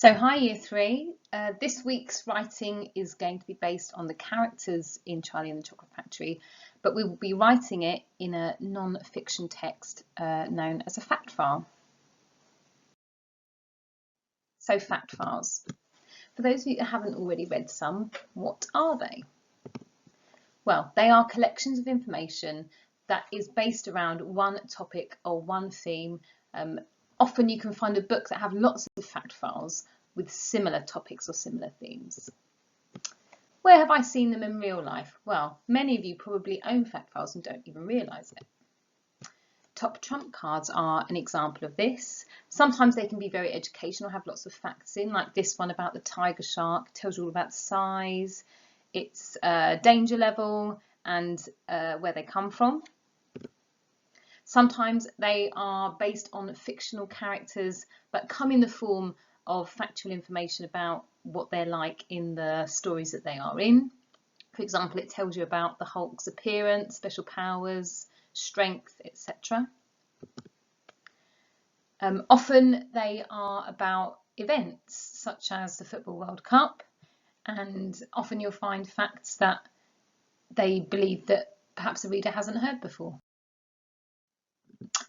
So hi Year 3, this week's writing is going to be based on the characters in Charlie and the Chocolate Factory, but we will be writing it in a non-fiction text known as a fact file. So fact files. For those of you that haven't already read some, what are they? Well, they are collections of information that is based around one topic or one theme. Often you can find a book that have lots of fact files with similar topics or similar themes. Where have I seen them in real life? Well, many of you probably own fact files and don't even realise it. Top trump cards are an example of this. Sometimes they can be very educational, have lots of facts in, like this one about the tiger shark, tells you all about the size, its danger level and where they come from. Sometimes they are based on fictional characters but come in the form of factual information about what they're like in the stories that they are in. For example, it tells you about the Hulk's appearance, special powers, strength, etc. Often they are about events such as the Football World Cup, and often you'll find facts that they believe that perhaps the reader hasn't heard before.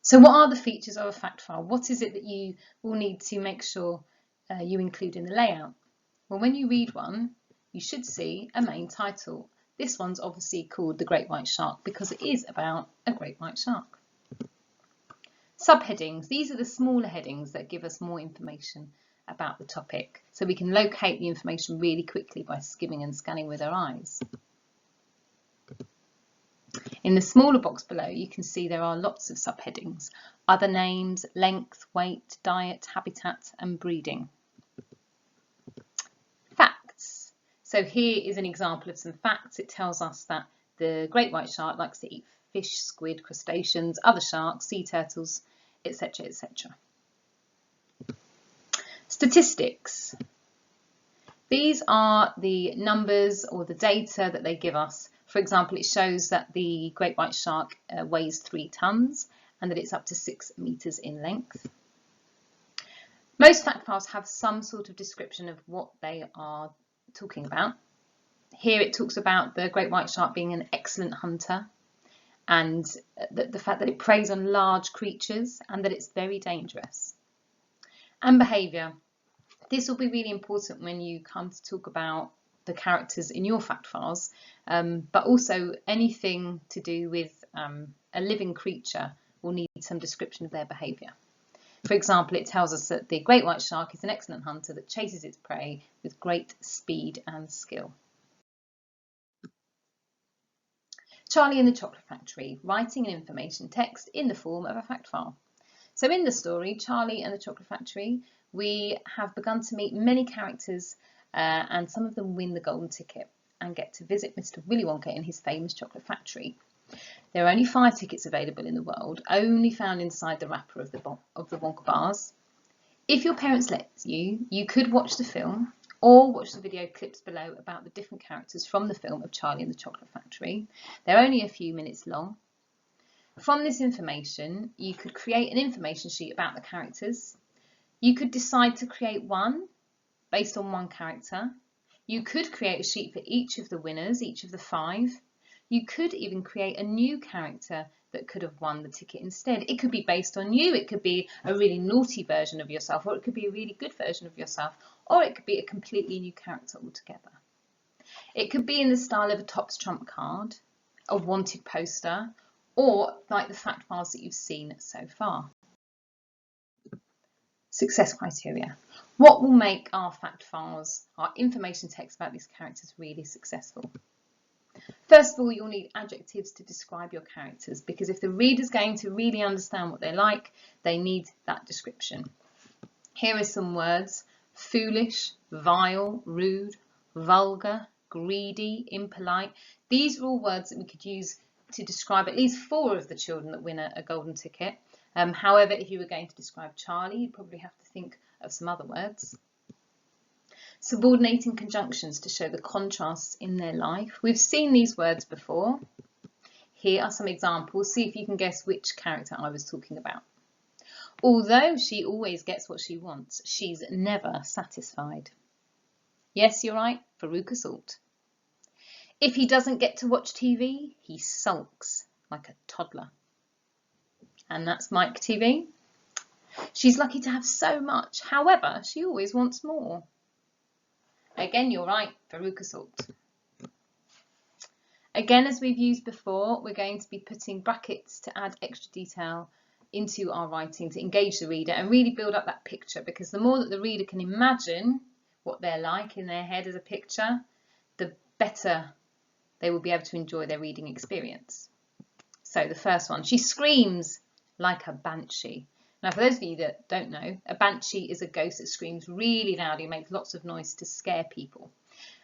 So what are the features of a fact file? What is it that you will need to make sure you include in the layout? Well, when you read one, you should see a main title. This one's obviously called The Great White Shark because it is about a great white shark. Subheadings, these are the smaller headings that give us more information about the topic, so we can locate the information really quickly by skimming and scanning with our eyes. In the smaller box below, you can see there are lots of subheadings: other names, length, weight, diet, habitat, and breeding. Facts. So here is an example of some facts. It tells us that the great white shark likes to eat fish, squid, crustaceans, other sharks, sea turtles, etc., etc. Statistics. These are the numbers or the data that they give us. For example, it shows that the great white shark weighs 3 tons and that it's up to 6 meters in length. Most fact files have some sort of description of what they are talking about. Here it talks about the great white shark being an excellent hunter and the fact that it preys on large creatures and that it's very dangerous. And behaviour. This will be really important when you come to talk about the characters in your fact files, but also anything to do with a living creature will need some description of their behaviour. For example, it tells us that the great white shark is an excellent hunter that chases its prey with great speed and skill. Charlie and the Chocolate Factory, writing an information text in the form of a fact file. So in the story, Charlie and the Chocolate Factory, we have begun to meet many characters and some of them win the golden ticket and get to visit Mr. Willy Wonka in his famous chocolate factory. There are only 5 tickets available in the world, only found inside the wrapper of the Wonka bars. If your parents let you, you could watch the film or watch the video clips below about the different characters from the film of Charlie and the Chocolate Factory. They're only a few minutes long. From this information, you could create an information sheet about the characters. You could decide to create one based on one character. You could create a sheet for each of the winners, each of the 5. You could even create a new character that could have won the ticket instead. It could be based on you, it could be a really naughty version of yourself, or it could be a really good version of yourself, or it could be a completely new character altogether. It could be in the style of a top trump card, a wanted poster, or like the fact files that you've seen so far. Success criteria. What will make our fact files, our information text about these characters really successful? First of all, you'll need adjectives to describe your characters, because if the reader's going to really understand what they're like, they need that description. Here are some words: foolish, vile, rude, vulgar, greedy, impolite. These are all words that we could use to describe at least 4 of the children that win a golden ticket. However, if you were going to describe Charlie, you'd probably have to think of some other words. Subordinating conjunctions to show the contrasts in their life. We've seen these words before. Here are some examples. See if you can guess which character I was talking about. Although she always gets what she wants, she's never satisfied. Yes, you're right, Veruca Salt. If he doesn't get to watch TV, he sulks like a toddler. And that's Mike TV. She's lucky to have so much, however, she always wants more. Again, you're right, Veruca Salt. Again, as we've used before, we're going to be putting brackets to add extra detail into our writing to engage the reader and really build up that picture, because the more that the reader can imagine what they're like in their head as a picture, the better they will be able to enjoy their reading experience. So the first one, she screams like a banshee. Now, for those of you that don't know, a banshee is a ghost that screams really loudly and makes lots of noise to scare people.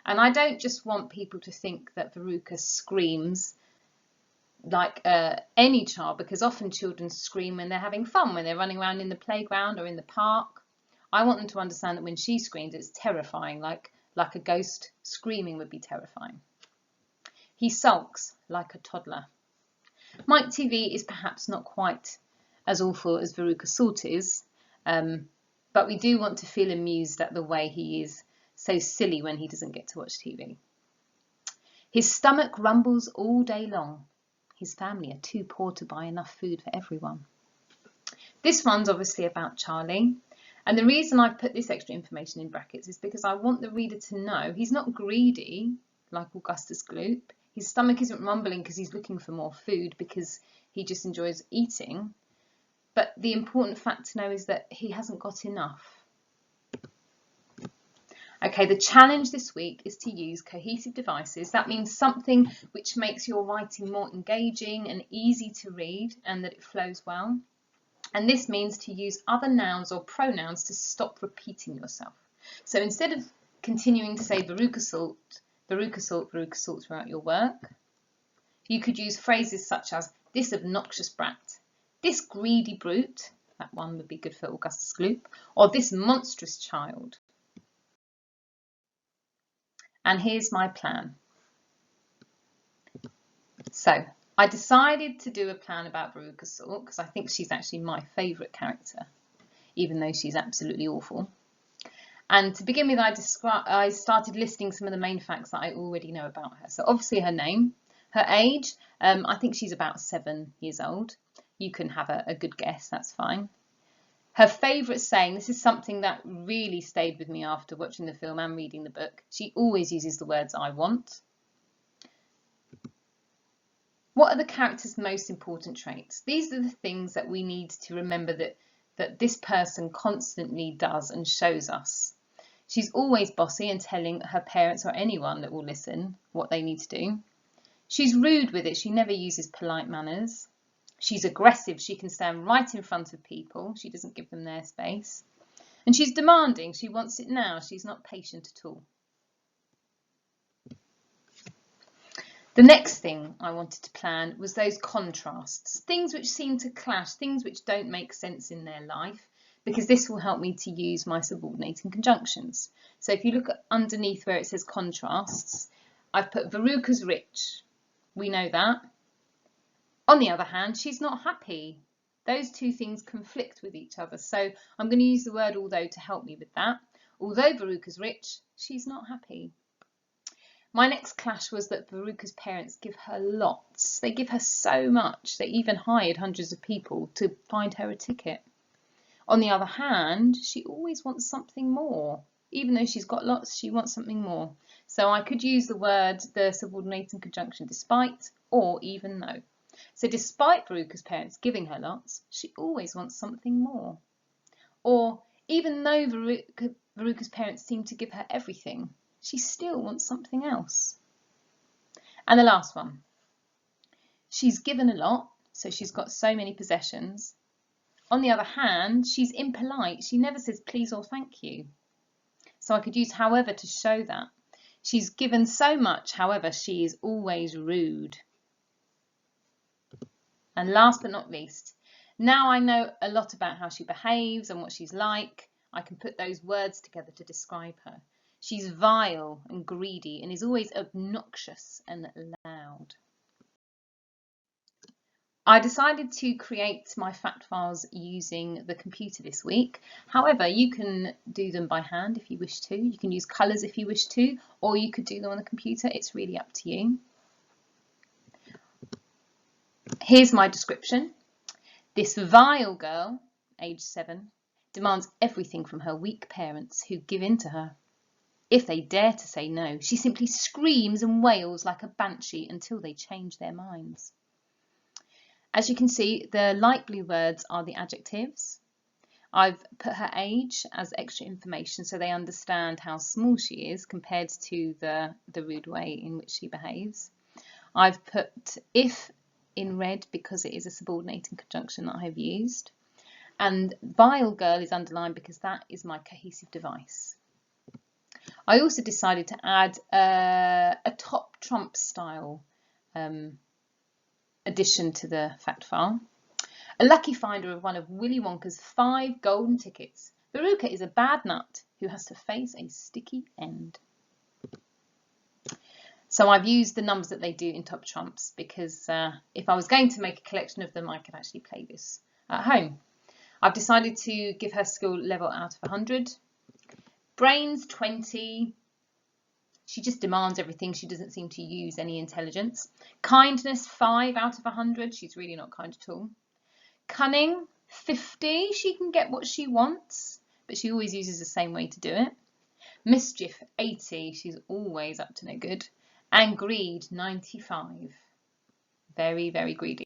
And I don't just want people to think that Veruca screams like any child, because often children scream when they're having fun, when they're running around in the playground or in the park. I want them to understand that when she screams, it's terrifying, like a ghost screaming would be terrifying. He sulks like a toddler. Mike TV is perhaps not quite as awful as Veruca Salt is, but we do want to feel amused at the way he is so silly when he doesn't get to watch TV. His stomach rumbles all day long. His family are too poor to buy enough food for everyone. This one's obviously about Charlie, and the reason I've put this extra information in brackets is because I want the reader to know he's not greedy like Augustus Gloop. His stomach isn't rumbling because he's looking for more food, because he just enjoys eating. But the important fact to know is that he hasn't got enough. Okay, the challenge this week is to use cohesive devices. That means something which makes your writing more engaging and easy to read, and that it flows well. And this means to use other nouns or pronouns to stop repeating yourself. So instead of continuing to say Veruca Salt, Veruca Salt, Veruca Salt throughout your work, you could use phrases such as this obnoxious brat, this greedy brute, that one would be good for Augustus Gloop, or this monstrous child. And here's my plan. So I decided to do a plan about Veruca Salt because I think she's actually my favourite character, even though she's absolutely awful. And to begin with, I started listing some of the main facts that I already know about her. So obviously her name, her age, I think she's about 7 years old. You can have a good guess, that's fine. Her favourite saying, this is something that really stayed with me after watching the film and reading the book. She always uses the words I want. What are the character's most important traits? These are the things that we need to remember that this person constantly does and shows us. She's always bossy and telling her parents or anyone that will listen what they need to do. She's rude with it. She never uses polite manners. She's aggressive. She can stand right in front of people. She doesn't give them their space. And she's demanding. She wants it now. She's not patient at all. The next thing I wanted to plan was those contrasts, things which seem to clash, things which don't make sense in their life, because this will help me to use my subordinating conjunctions. So if you look at underneath where it says contrasts, I've put Veruca's rich. We know that. On the other hand, she's not happy. Those two things conflict with each other. So I'm going to use the word although to help me with that. Although Veruca's rich, she's not happy. My next clash was that Veruca's parents give her lots. They give her so much. They even hired hundreds of people to find her a ticket. On the other hand, she always wants something more. Even though she's got lots, she wants something more. So I could use the subordinating conjunction despite or even though. So despite Veruca's parents giving her lots, she always wants something more. Or even though Veruca's parents seem to give her everything, she still wants something else. And the last one. She's given a lot, so she's got so many possessions. On the other hand, she's impolite. She never says please or thank you. So I could use however to show that. She's given so much, however, she is always rude. And last but not least, now I know a lot about how she behaves and what she's like, I can put those words together to describe her. She's vile and greedy and is always obnoxious and loud. I decided to create my fact files using the computer this week. However, you can do them by hand if you wish to. You can use colours if you wish to, or you could do them on the computer. It's really up to you. Here's my description. This vile girl, age 7, demands everything from her weak parents who give in to her. If they dare to say no, she simply screams and wails like a banshee until they change their minds. As you can see, the light blue words are the adjectives. I've put her age as extra information so they understand how small she is compared to the rude way in which she behaves. I've put if in red because it is a subordinating conjunction that I've used. And vile girl is underlined because that is my cohesive device. I also decided to add a top trump style addition to the fact file. A lucky finder of one of Willy Wonka's 5 golden tickets. Veruca is a bad nut who has to face a sticky end. So I've used the numbers that they do in top trumps because if I was going to make a collection of them, I could actually play this at home. I've decided to give her skill level out of 100. Brains 20. She just demands everything. She doesn't seem to use any intelligence. Kindness 5 out of 100. She's really not kind at all. Cunning 50. She can get what she wants, but she always uses the same way to do it. Mischief 80. She's always up to no good. And greed 95. Very, very greedy.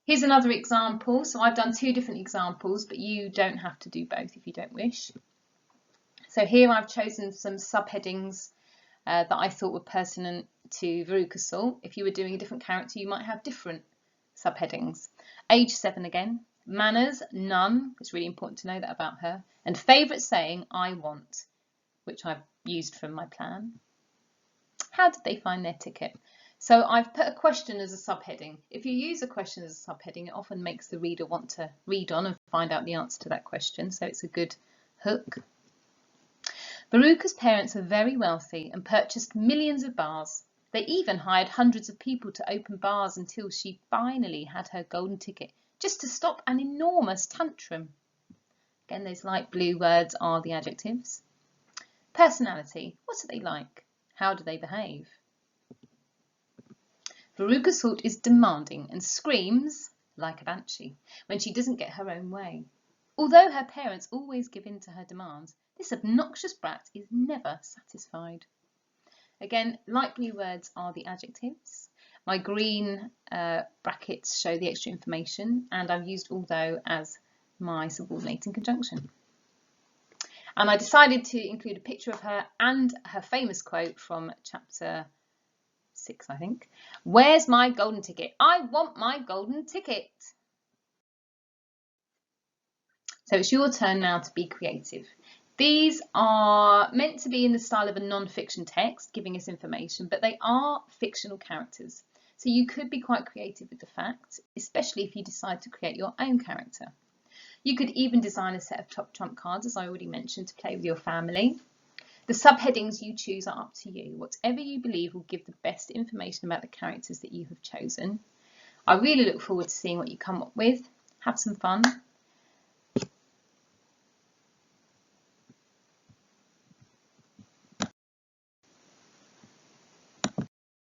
Here's another example. So I've done 2 different examples, but you don't have to do both if you don't wish. So here I've chosen some subheadings that I thought were pertinent to Veruca Salt. If you were doing a different character, you might have different subheadings. Age 7 again. Manners, none. It's really important to know that about her. And favourite saying, I want, which I've used from my plan. How did they find their ticket? So I've put a question as a subheading. If you use a question as a subheading, it often makes the reader want to read on and find out the answer to that question. So it's a good hook. Veruca's parents were very wealthy and purchased millions of bars. They even hired hundreds of people to open bars until she finally had her golden ticket, just to stop an enormous tantrum. Again, those light blue words are the adjectives. Personality. What are they like? How do they behave? Veruca Salt is demanding and screams like a banshee when she doesn't get her own way. Although her parents always give in to her demands, this obnoxious brat is never satisfied. Again, light blue words are the adjectives. My green brackets show the extra information, and I've used although as my subordinating conjunction. And I decided to include a picture of her and her famous quote from chapter 6, I think. Where's my golden ticket? I want my golden ticket. So it's your turn now to be creative. These are meant to be in the style of a non-fiction text, giving us information, but they are fictional characters. So you could be quite creative with the facts, especially if you decide to create your own character. You could even design a set of top trump cards, as I already mentioned, to play with your family. The subheadings you choose are up to you. Whatever you believe will give the best information about the characters that you have chosen. I really look forward to seeing what you come up with. Have some fun.